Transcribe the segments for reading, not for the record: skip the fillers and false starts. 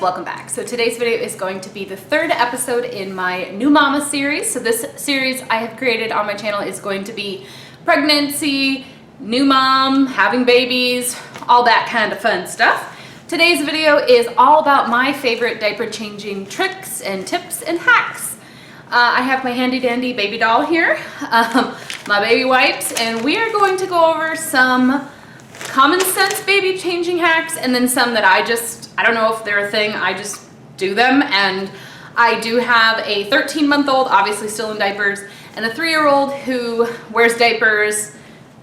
welcome back. So today's video is going to be the third episode in my New Mama series. So this series I have created on my channel is going to be pregnancy, new mom, having babies, all that kind of fun stuff. Today's video is all about my favorite diaper changing tricks and tips and hacks. I have my handy dandy baby doll here, my baby wipes, and we are going to go over some common sense baby changing hacks and then some that I don't know if they're a thing, I just do them. And I do have a 13-month-old, obviously still in diapers, and a 3-year-old who wears diapers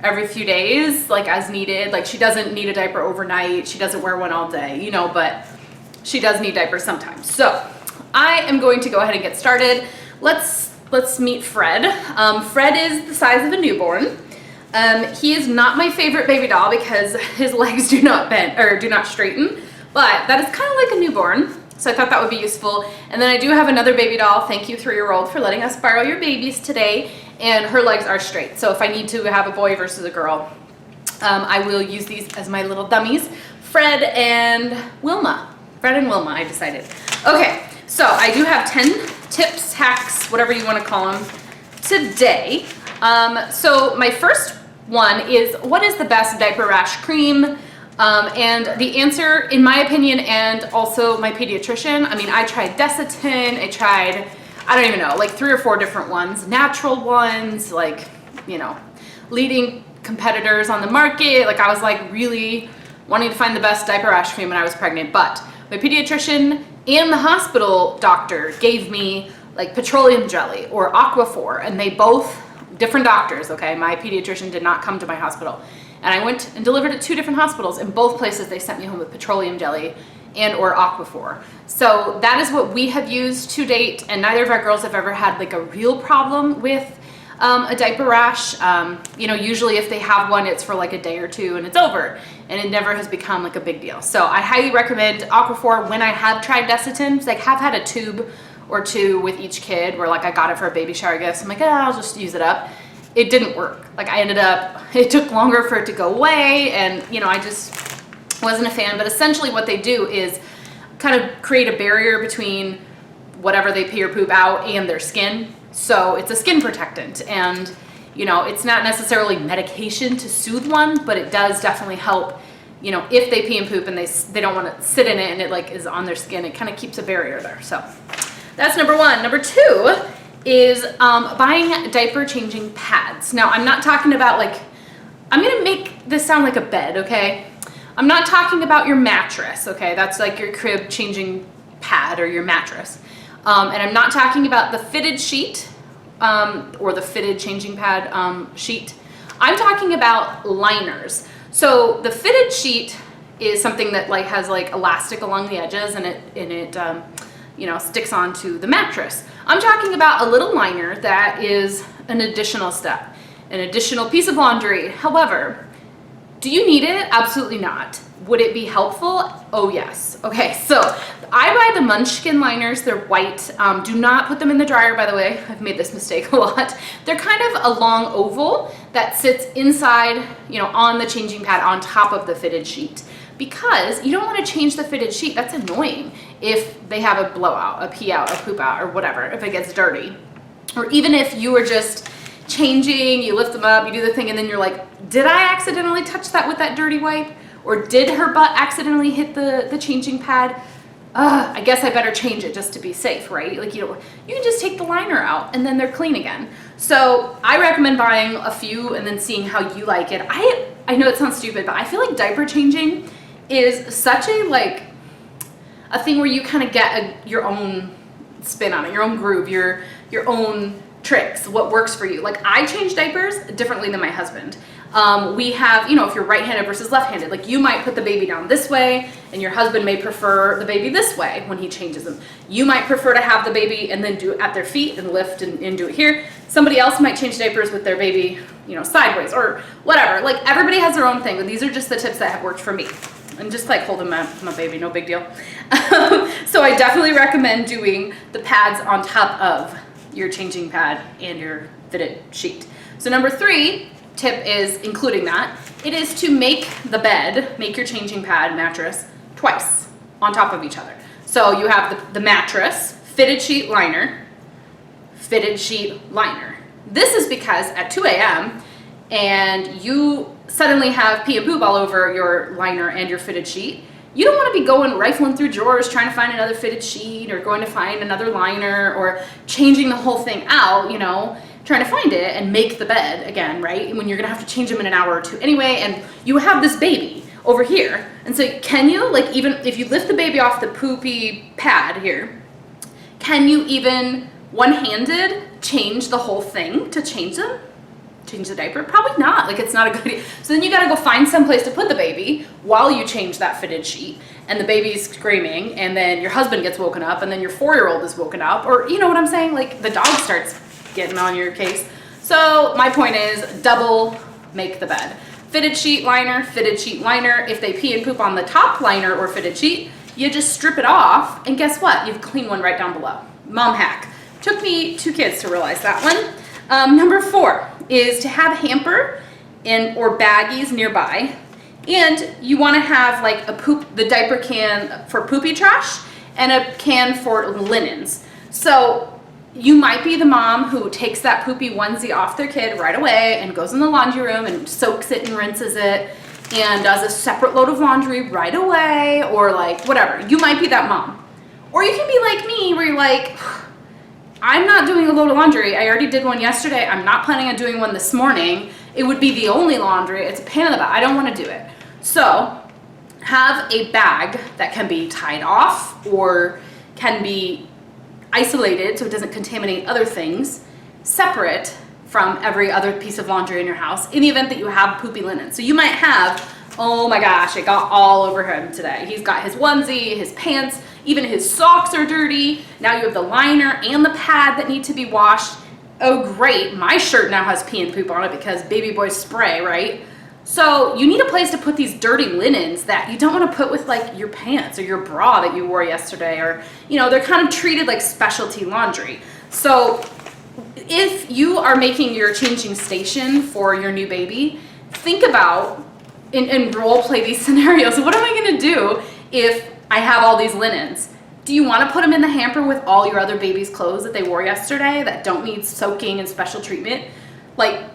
every few days, like as needed. Like she doesn't need a diaper overnight, she doesn't wear one all day, you know, but she does need diapers sometimes. So I am going to go ahead and get started. Let's meet Fred. Fred is the size of a newborn. He is not my favorite baby doll because his legs do not bend or do not straighten, but that is kind of like a newborn. So I thought that would be useful. And then I do have another baby doll. Thank you, 3-year-old, for letting us borrow your babies today. And her legs are straight. So if I need to have a boy versus a girl, I will use these as my little dummies. Fred and Wilma. Fred and Wilma, I decided. Okay, so I do have 10 tips, hacks, whatever you want to call them, today. So my first one is, what is the best diaper rash cream? And the answer, in my opinion, and also my pediatrician, I mean, I tried Desitin, I don't even know, like 3 or 4 different ones, natural ones, like, you know, leading competitors on the market. Like I was like really wanting to find the best diaper rash cream when I was pregnant, but my pediatrician and the hospital doctor gave me like petroleum jelly or Aquaphor, and they both, different doctors, okay? My pediatrician did not come to my hospital. And I went and delivered at 2 different hospitals. In both places, they sent me home with petroleum jelly and or Aquaphor. So that is what we have used to date, and neither of our girls have ever had like a real problem with a diaper rash. You know, usually if they have one, it's for like a day or 2 and it's over, and it never has become like a big deal. So I highly recommend Aquaphor. When I have tried Desitin, like have had a tube or 2 with each kid where like I got it for a baby shower gift. So I'm like, oh, I'll just use it up. It didn't work. Like I ended up, it took longer for it to go away, and you know, I just wasn't a fan. But essentially what they do is kind of create a barrier between whatever they pee or poop out and their skin. So it's a skin protectant, and you know, it's not necessarily medication to soothe one, but it does definitely help, you know, if they pee and poop and they don't want to sit in it and it like is on their skin, it kind of keeps a barrier there. So that's number 1. Number 2 is buying diaper changing pads. Now I'm not talking about like, I'm gonna make this sound like a bed, okay? I'm not talking about your mattress, okay? That's like your crib changing pad or your mattress. And I'm not talking about the fitted sheet or the fitted changing pad sheet. I'm talking about liners. So the fitted sheet is something that like has like elastic along the edges, and it you know, sticks onto the mattress. I'm talking about a little liner that is an additional step, an additional piece of laundry. However, do you need it? Absolutely not. Would it be helpful? Oh yes. Okay, so I buy the Munchkin liners. They're white. Do not put them in the dryer, by the way. I've made this mistake a lot. They're kind of a long oval that sits inside, you know, on the changing pad on top of the fitted sheet, because you don't want to change the fitted sheet. That's annoying if they have a blowout, a pee out, a poop out, or whatever, if it gets dirty. Or even if you are just changing, you lift them up, you do the thing, and then you're like, did I accidentally touch that with that dirty wipe? Or did her butt accidentally hit the changing pad? I guess I better change it just to be safe, right? Like, you can just take the liner out and then they're clean again. So I recommend buying a few and then seeing how you like it. I know it sounds stupid, but I feel like diaper changing is such a thing where you kind of get your own spin on it, your own groove, your own tricks, what works for you. Like I change diapers differently than my husband. We have, you know, if you're right-handed versus left-handed, like you might put the baby down this way and your husband may prefer the baby this way when he changes them. You might prefer to have the baby and then do it at their feet and lift and do it here. Somebody else might change diapers with their baby, you know, sideways or whatever. Like everybody has their own thing, but these are just the tips that have worked for me. And just like holding my baby, no big deal. So I definitely recommend doing the pads on top of your changing pad and your fitted sheet. So number 3 tip is including that. It is to make the bed, make your changing pad mattress twice on top of each other. So you have the mattress, fitted sheet liner, fitted sheet liner. This is because at 2 a.m. and you suddenly have pee and poop all over your liner and your fitted sheet, you don't want to be going rifling through drawers trying to find another fitted sheet or going to find another liner or changing the whole thing out, you know, trying to find it and make the bed again, right? When you're going to have to change them in an hour or two anyway, and you have this baby over here. And so can you, like, even if you lift the baby off the poopy pad here, can you even one-handed change the whole thing to change them? Change the diaper? Probably not. Like, it's not a good idea. So then you gotta go find some place to put the baby while you change that fitted sheet, and the baby's screaming, and then your husband gets woken up, and then your 4-year-old is woken up, or you know what I'm saying? Like, the dog starts getting on your case. So my point is, double make the bed. Fitted sheet liner, fitted sheet liner. If they pee and poop on the top liner or fitted sheet, you just strip it off, and guess what? You've cleaned one right down below. Mom hack. Took me 2 kids to realize that one. Number 4 is to have hamper or baggies nearby, and you want to have like the diaper can for poopy trash and a can for linens. So you might be the mom who takes that poopy onesie off their kid right away and goes in the laundry room and soaks it and rinses it and does a separate load of laundry right away, or like whatever. You might be that mom. Or you can be like me where you're like, I'm not doing a load of laundry. I already did one yesterday. I'm not planning on doing one this morning. It would be the only laundry. It's a pain in the butt. I don't want to do it. So have a bag that can be tied off or can be isolated so it doesn't contaminate other things, separate from every other piece of laundry in your house in the event that you have poopy linen. So you might have, oh my gosh, it got all over him today. He's got his onesie, his pants, even his socks are dirty. Now you have the liner and the pad that need to be washed. Oh great, my shirt now has pee and poop on it because baby boy spray, right? So you need a place to put these dirty linens that you don't want to put with like your pants or your bra that you wore yesterday, or, you know, they're kind of treated like specialty laundry. So if you are making your changing station for your new baby, think about and role play these scenarios. What am I going to do if I have all these linens? Do you want to put them in the hamper with all your other baby's clothes that they wore yesterday that don't need soaking and special treatment? Like,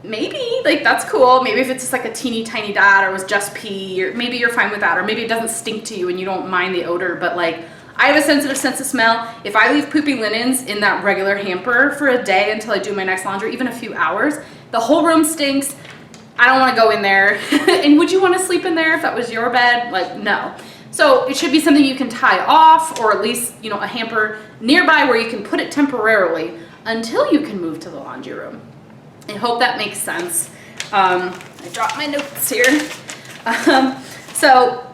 maybe, like, that's cool. Maybe if it's just like a teeny tiny dot or it was just pee, or maybe you're fine with that, or maybe it doesn't stink to you and you don't mind the odor, but like, I have a sensitive sense of smell. If I leave poopy linens in that regular hamper for a day until I do my next laundry, even a few hours, the whole room stinks. I don't want to go in there. And would you want to sleep in there if that was your bed? Like, no. So it should be something you can tie off, or at least, you know, a hamper nearby where you can put it temporarily until you can move to the laundry room. I hope that makes sense. I dropped my notes here. So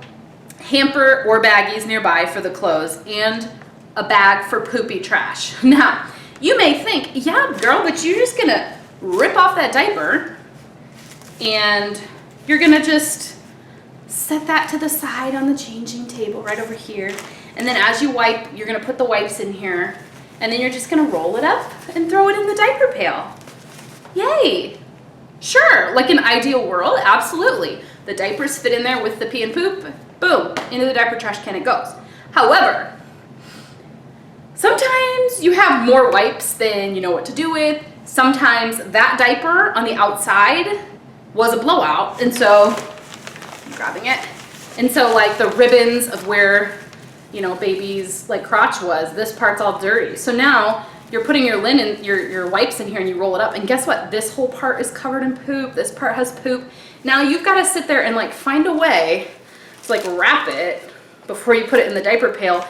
hamper or baggies nearby for the clothes, and a bag for poopy trash. Now, you may think, yeah, girl, but you're just gonna rip off that diaper and you're gonna just set that to the side on the changing table right over here. And then as you wipe, you're gonna put the wipes in here, and then you're just gonna roll it up and throw it in the diaper pail. Yay! Sure, like an ideal world, absolutely. The diapers fit in there with the pee and poop, boom, into the diaper trash can it goes. However, sometimes you have more wipes than you know what to do with. Sometimes that diaper on the outside was a blowout, and so I'm grabbing it. And so like the ribbons of where, you know, baby's like crotch was, this part's all dirty. So now you're putting your linen, your wipes in here, and you roll it up, and guess what? This whole part is covered in poop. This part has poop. Now you've got to sit there and like find a way to like wrap it before you put it in the diaper pail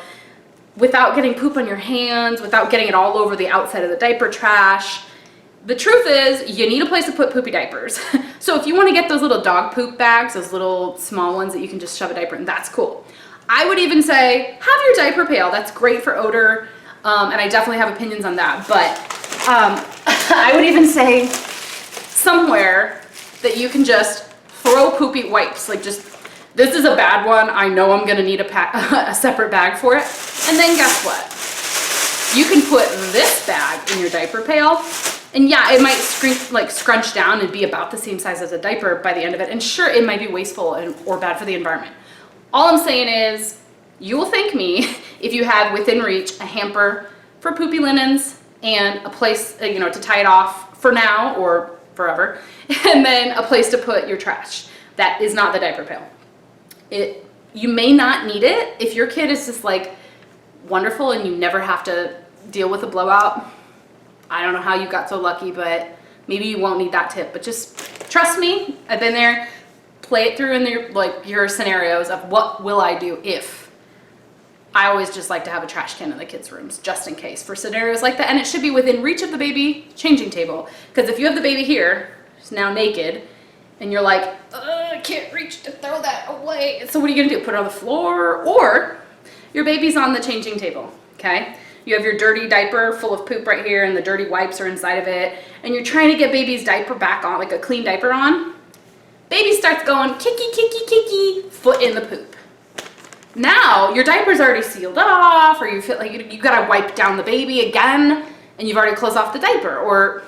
without getting poop on your hands, without getting it all over the outside of the diaper trash. The truth is, you need a place to put poopy diapers. So if you want to get those little dog poop bags, those little small ones that you can just shove a diaper in, that's cool. I would even say, have your diaper pail. That's great for odor, and I definitely have opinions on that. But I would even say somewhere that you can just throw poopy wipes. Like, just, this is a bad one. I know I'm going to need a separate bag for it. And then guess what? You can put this bag in your diaper pail. And yeah, it might scrunch down and be about the same size as a diaper by the end of it. And sure, it might be wasteful or bad for the environment. All I'm saying is, You will thank me if you have within reach a hamper for poopy linens and a place, to tie it off for now or forever, and then a place to put your trash. That is not the diaper pail. You may not need it if your kid is just like wonderful and you never have to deal with a blowout. I don't know how you got so lucky, but maybe you won't need that tip. But just trust me, I've been there. Play it through in your scenarios of what will I do if. I always just like to have a trash can in the kids' rooms just in case for scenarios like that, and it should be within reach of the baby changing table. Because if you have the baby here, who's now naked, and you're like, I can't reach to throw that away. So what are you gonna do? Put it on the floor? Or your baby's on the changing table, okay? You have your dirty diaper full of poop right here and the dirty wipes are inside of it, and you're trying to get baby's diaper back on, like a clean diaper on. Baby starts going kicky, kicky, kicky, foot in the poop. Now your diaper's already sealed off, or you feel like you gotta wipe down the baby again, and you've already closed off the diaper. Or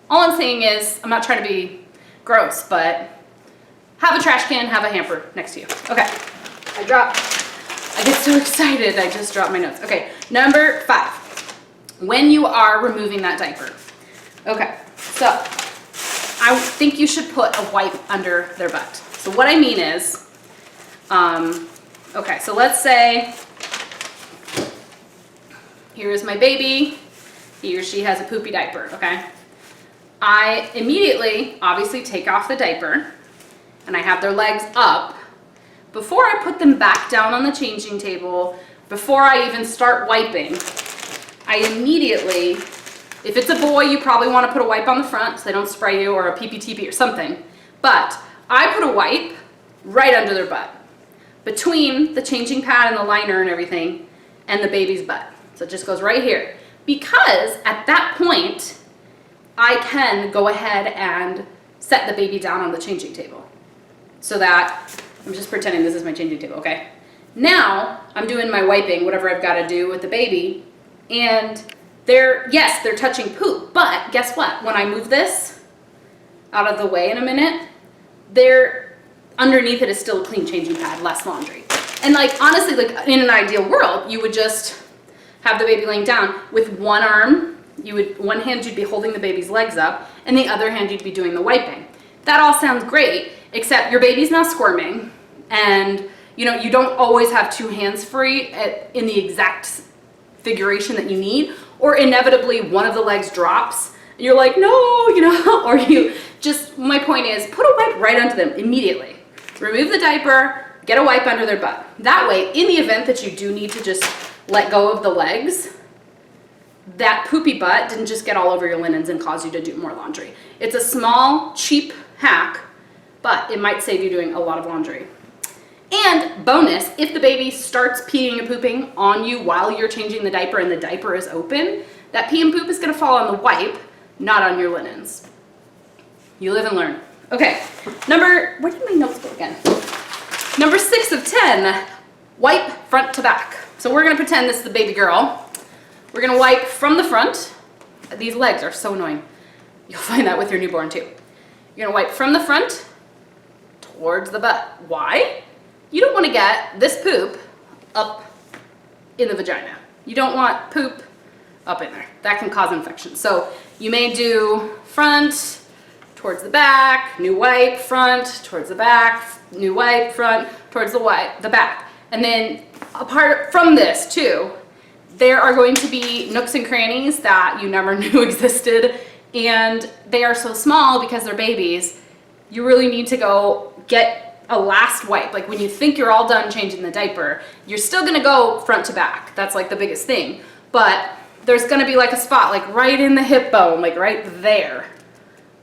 all I'm saying is, I'm not trying to be gross, but have a trash can, have a hamper next to you. Okay, I get so excited, I just dropped my notes. Okay, number 5, when you are removing that diaper. Okay, so I think you should put a wipe under their butt. So what I mean is, okay, so let's say, here is my baby, he or she has a poopy diaper, okay? I immediately, obviously, take off the diaper, and I have their legs up. Before I put them back down on the changing table, before I even start wiping, I immediately, if it's a boy, you probably want to put a wipe on the front so they don't spray you, or a PPTP or something. But I put a wipe right under their butt, between the changing pad and the liner and everything, and the baby's butt. So it just goes right here. Because at that point, I can go ahead and set the baby down on the changing table. So that, I'm just pretending this is my changing table, okay? Now, I'm doing my wiping, whatever I've got to do with the baby, and they're touching poop, but guess what? When I move this out of the way in a minute, underneath it is still a clean changing pad, less laundry. And like, honestly, like in an ideal world, you would just have the baby laying down with one arm. One hand you'd be holding the baby's legs up, and the other hand you'd be doing the wiping. That all sounds great, except your baby's now squirming, and you don't always have 2 hands free in the exact figuration that you need, or inevitably one of the legs drops, and you're like, no, or my point is, put a wipe right onto them immediately. Remove the diaper, get a wipe under their butt. That way, in the event that you do need to just let go of the legs, that poopy butt didn't just get all over your linens and cause you to do more laundry. It's a small, cheap hack, but it might save you doing a lot of laundry. And bonus, if the baby starts peeing and pooping on you while you're changing the diaper and the diaper is open, that pee and poop is gonna fall on the wipe, not on your linens. You live and learn. Okay, where did my notes go again? Number 6 of 10, wipe front to back. So we're gonna pretend this is the baby girl. We're gonna wipe from the front. These legs are so annoying. You'll find that with your newborn too. You're gonna wipe from the front towards the butt. Why? You don't wanna get this poop up in the vagina. You don't want poop up in there. That can cause infection. So you may do front, towards the back, new wipe, front, towards the back, new wipe, front, towards the back. And then apart from this too, there are going to be nooks and crannies that you never knew existed, and they are so small because they're babies. You really need to go get a last wipe. Like when you think you're all done changing the diaper, you're still gonna go front to back. That's like the biggest thing. But there's gonna be like a spot like right in the hip bone, like right there,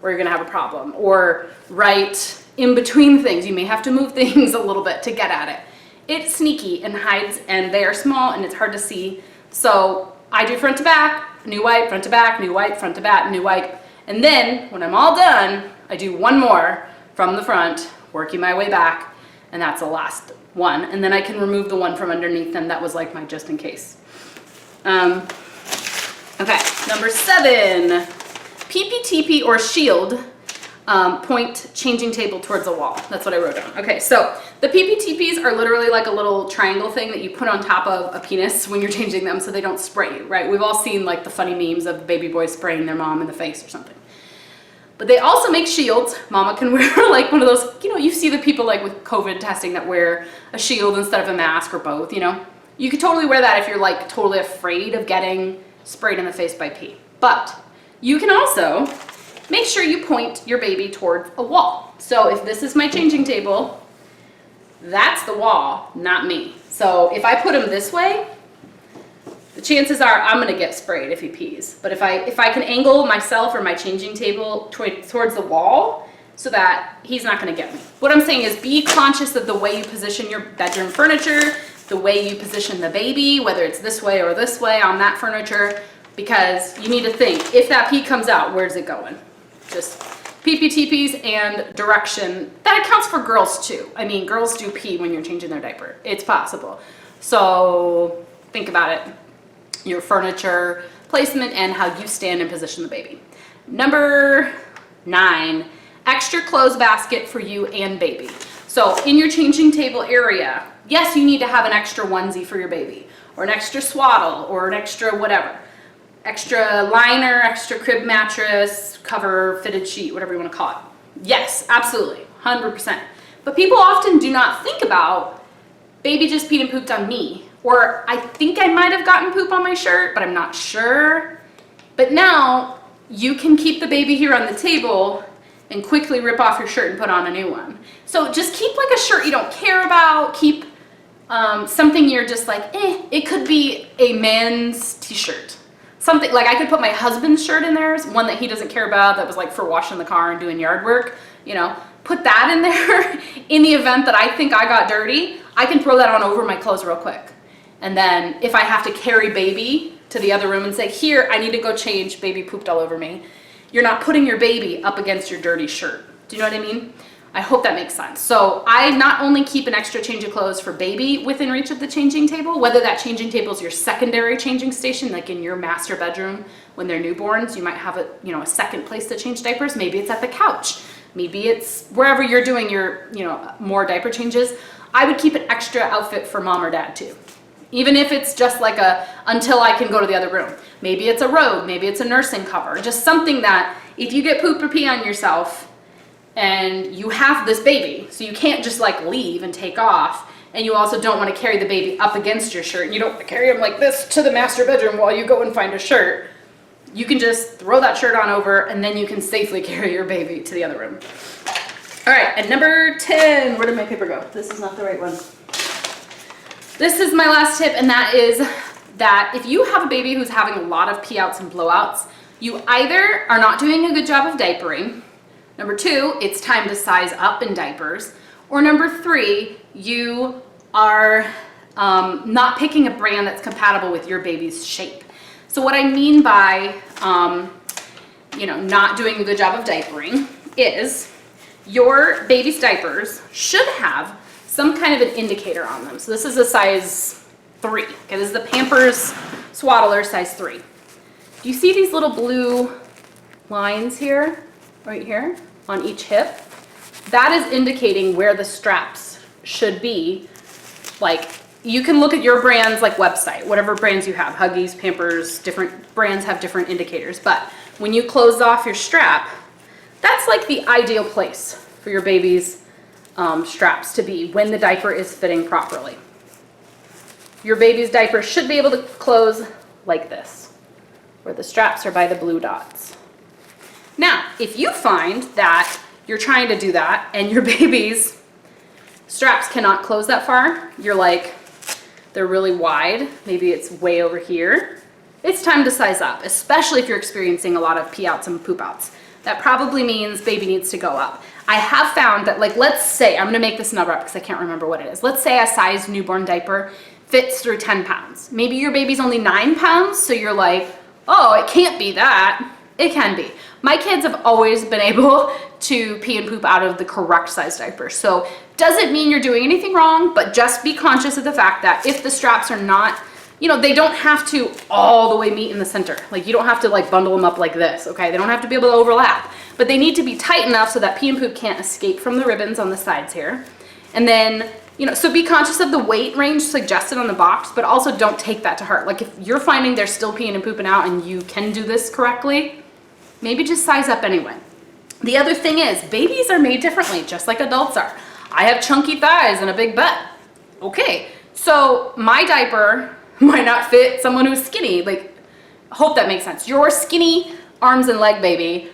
where you're gonna have a problem. Or right in between things. You may have to move things a little bit to get at it. It's sneaky and hides, and they are small and it's hard to see. So I do front to back, new wipe, front to back, new wipe, front to back, new wipe. And then when I'm all done, I do one more from the front, working my way back, and that's the last one. And then I can remove the one from underneath them. That was like my just in case. Okay, number 7, PPTP or shield. point changing table towards a wall. That's what I wrote down. Okay, so the PPTPs are literally like a little triangle thing that you put on top of a penis when you're changing them so they don't spray you, right? We've all seen like the funny memes of baby boys spraying their mom in the face or something. But they also make shields. Mama can wear like one of those, you know, you see the people like with COVID testing that wear a shield instead of a mask or both, you know. You could totally wear that if you're like totally afraid of getting sprayed in the face by pee. But you can also make sure you point your baby towards a wall. So if this is my changing table, that's the wall, not me. So if I put him this way, the chances are I'm gonna get sprayed if he pees. But if I can angle myself or my changing table towards the wall so that he's not gonna get me. What I'm saying is be conscious of the way you position your bedroom furniture, the way you position the baby, whether it's this way or this way on that furniture, because you need to think, if that pee comes out, where's it going? Just PPTPs and direction. That accounts for girls too. I mean, girls do pee when you're changing their diaper. It's possible. So think about it. Your furniture placement and how you stand and position the baby. Number 9, extra clothes basket for you and baby. So in your changing table area, yes, you need to have an extra onesie for your baby, or an extra swaddle, or an extra whatever. Extra liner, extra crib mattress, cover, fitted sheet, whatever you want to call it. Yes, absolutely, 100%. But people often do not think about, baby just peed and pooped on me, or I think I might have gotten poop on my shirt, but I'm not sure. But now you can keep the baby here on the table and quickly rip off your shirt and put on a new one. So just keep like a shirt you don't care about, keep something you're just like, it could be a man's t-shirt. Something like I could put my husband's shirt in there, one that he doesn't care about that was like for washing the car and doing yard work, you know, put that in there in the event that I think I got dirty, I can throw that on over my clothes real quick. And then if I have to carry baby to the other room and say, here, I need to go change, baby pooped all over me, you're not putting your baby up against your dirty shirt. Do you know what I mean? I hope that makes sense. So I not only keep an extra change of clothes for baby within reach of the changing table, whether that changing table is your secondary changing station, like in your master bedroom when they're newborns, you might have a second place to change diapers. Maybe it's at the couch. Maybe it's wherever you're doing your, more diaper changes. I would keep an extra outfit for mom or dad too. Even if it's just like until I can go to the other room. Maybe it's a robe, maybe it's a nursing cover, just something that if you get poop or pee on yourself, and you have this baby, so you can't just like leave and take off, and you also don't want to carry the baby up against your shirt, and you don't want to carry him like this to the master bedroom while you go and find a shirt. You can just throw that shirt on over, and then you can safely carry your baby to the other room. All right, and number 10, where did my paper go? This is not the right one. This is my last tip, and that is that if you have a baby who's having a lot of pee outs and blowouts, you either are not doing a good job of diapering, number 2, it's time to size up in diapers. Or number 3, you are not picking a brand that's compatible with your baby's shape. So what I mean by, not doing a good job of diapering is your baby's diapers should have some kind of an indicator on them. So this is a size 3. Okay, this is the Pampers Swaddler size 3. Do you see these little blue lines here? Right here on each hip, that is indicating where the straps should be. Like you can look at your brand's like website, whatever brands you have, Huggies, Pampers, different brands have different indicators. But when you close off your strap, that's like the ideal place for your baby's straps to be when the diaper is fitting properly. Your baby's diaper should be able to close like this, where the straps are by the blue dots. Now, if you find that you're trying to do that and your baby's straps cannot close that far, you're like, they're really wide, maybe it's way over here, it's time to size up, especially if you're experiencing a lot of pee outs and poop outs. That probably means baby needs to go up. I have found that, like, let's say, I'm gonna make this number up because I can't remember what it is. Let's say a size newborn diaper fits through 10 pounds. Maybe your baby's only 9 pounds, so you're like, oh, it can't be that. It can be. My kids have always been able to pee and poop out of the correct size diaper. So doesn't mean you're doing anything wrong, but just be conscious of the fact that if the straps are not, they don't have to all the way meet in the center. Like you don't have to like bundle them up like this, okay? They don't have to be able to overlap. but they need to be tight enough so that pee and poop can't escape from the ribbons on the sides here. And then, you know, so be conscious of the weight range suggested on the box, but also don't take that to heart. Like if you're finding they're still peeing and pooping out and you can do this correctly, maybe just size up anyway. The other thing is, babies are made differently, just like adults are. I have chunky thighs and a big butt. Okay, so my diaper might not fit someone who's skinny. Like, hope that makes sense. Your skinny arms and leg baby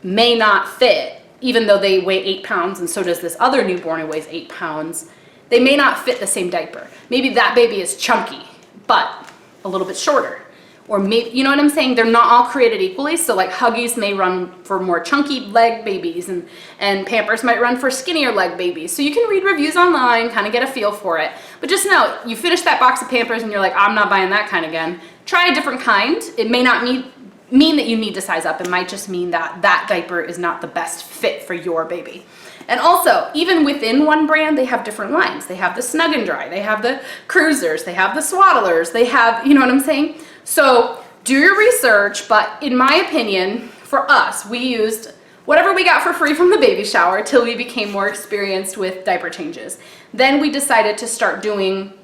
may not fit, even though they weigh 8 pounds, and so does this other newborn who weighs 8 pounds. They may not fit the same diaper. Maybe that baby is chunky, but a little bit shorter. Or maybe, you know what I'm saying? They're not all created equally. So like Huggies may run for more chunky leg babies, and Pampers might run for skinnier leg babies. So you can read reviews online, kind of get a feel for it. But just know, you finish that box of Pampers and you're like, I'm not buying that kind again. Try a different kind. It may not mean that you need to size up. It might just mean that that diaper is not the best fit for your baby. And also, even within one brand, they have different lines. They have the Snug and Dry, they have the Cruisers, they have the Swaddlers, they have, you know what I'm saying? So do your research, but in my opinion, for us, we used whatever we got for free from the baby shower till we became more experienced with diaper changes. Then we decided to start doing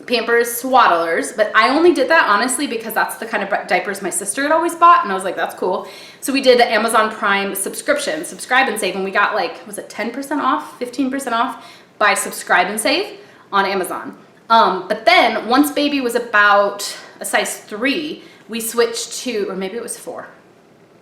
Pampers Swaddlers, but I only did that honestly because that's the kind of diapers my sister had always bought, and I was like, that's cool. So we did the Amazon Prime subscription, subscribe and save, and we got like, was it 10% off, 15% off by subscribe and save on Amazon. But then once baby was about a size 3, we switched to, or maybe it was 4.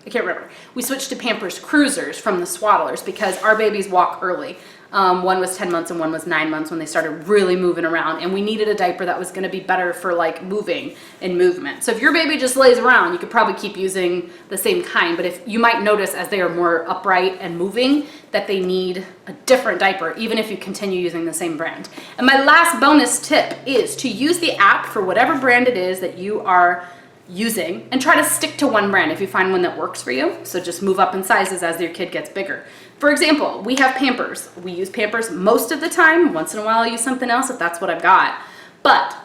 I can't remember. We switched to Pampers Cruisers from the Swaddlers because our babies walk early. One was 10 months and one was 9 months when they started really moving around, and we needed a diaper that was going to be better for like moving and movement. So if your baby just lays around, you could probably keep using the same kind, but if you might notice as they are more upright and moving that they need a different diaper, even if you continue using the same brand. And my last bonus tip is to use the app for whatever brand it is that you are using, and try to stick to one brand if you find one that works for you. So just move up in sizes as your kid gets bigger. For example, we have Pampers. We use Pampers most of the time. Once in a while I'll use something else if that's what I've got. But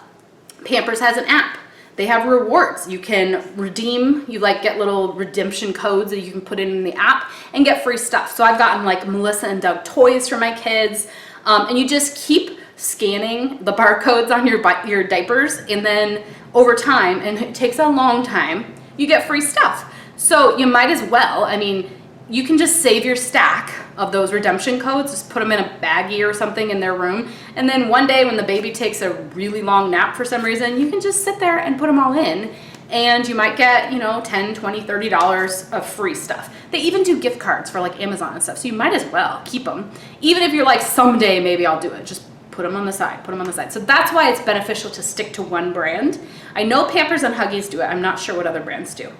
Pampers has an app. They have rewards. You can redeem, you like get little redemption codes that you can put in the app and get free stuff. So I've gotten like Melissa and Doug toys for my kids. And you just keep scanning the barcodes on your diapers, and then over time, and it takes a long time, you get free stuff. So you might as well, I mean, you can just save your stack of those redemption codes, just put them in a baggie or something in their room, and then one day when the baby takes a really long nap for some reason, you can just sit there and put them all in, and you might get, you know, $10, $20, $30 of free stuff. They even do gift cards for like Amazon and stuff, so you might as well keep them. Even if you're like, someday maybe I'll do it, just put them on the side, put them on the side. So that's why it's beneficial to stick to one brand. I know Pampers and Huggies do it. I'm not sure what other brands do.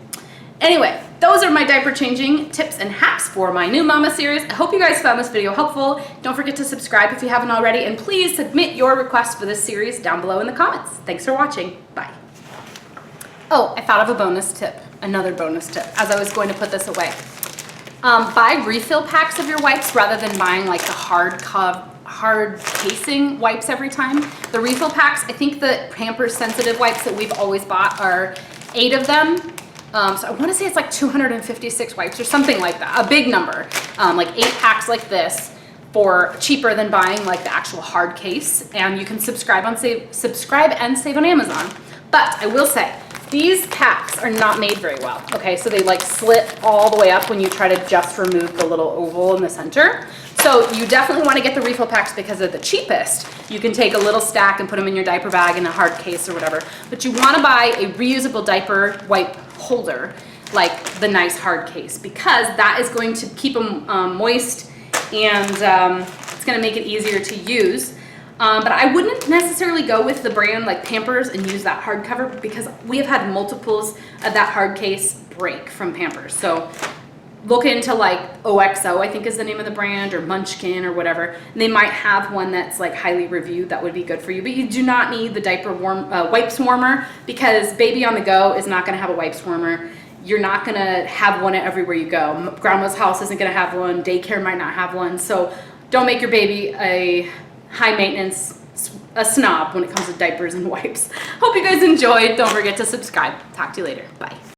Anyway, those are my diaper changing tips and hacks for my new mama series. I hope you guys found this video helpful. Don't forget to subscribe if you haven't already, and please submit your requests for this series down below in the comments. Thanks for watching. Bye. Oh, I thought of a bonus tip, another bonus tip, as I was going to put this away. Buy refill packs of your wipes rather than buying like the hard casing wipes every time. The refill packs, I think the Pampers sensitive wipes that we've always bought are 8 of them. So I want to say it's like 256 wipes or something like that, a big number, like 8 packs like this for cheaper than buying like the actual hard case. And you can subscribe and save on Amazon. But I will say, these packs are not made very well. Okay, so they like slit all the way up when you try to just remove the little oval in the center. So you definitely want to get the refill packs because they're the cheapest. You can take a little stack and put them in your diaper bag in a hard case or whatever. But you want to buy a reusable diaper wipe holder, like the nice hard case, because that is going to keep them moist, and it's going to make it easier to use. But I wouldn't necessarily go with the brand like Pampers and use that hardcover, because we have had multiples of that hard case break from Pampers. So look into like OXO, I think is the name of the brand, or Munchkin or whatever. And they might have one that's like highly reviewed that would be good for you. But you do not need the diaper wipes warmer, because baby on the go is not going to have a wipes warmer. You're not going to have one everywhere you go. Grandma's house isn't going to have one. Daycare might not have one. So don't make your baby a high maintenance, a snob when it comes to diapers and wipes. Hope you guys enjoyed. Don't forget to subscribe. Talk to you later. Bye.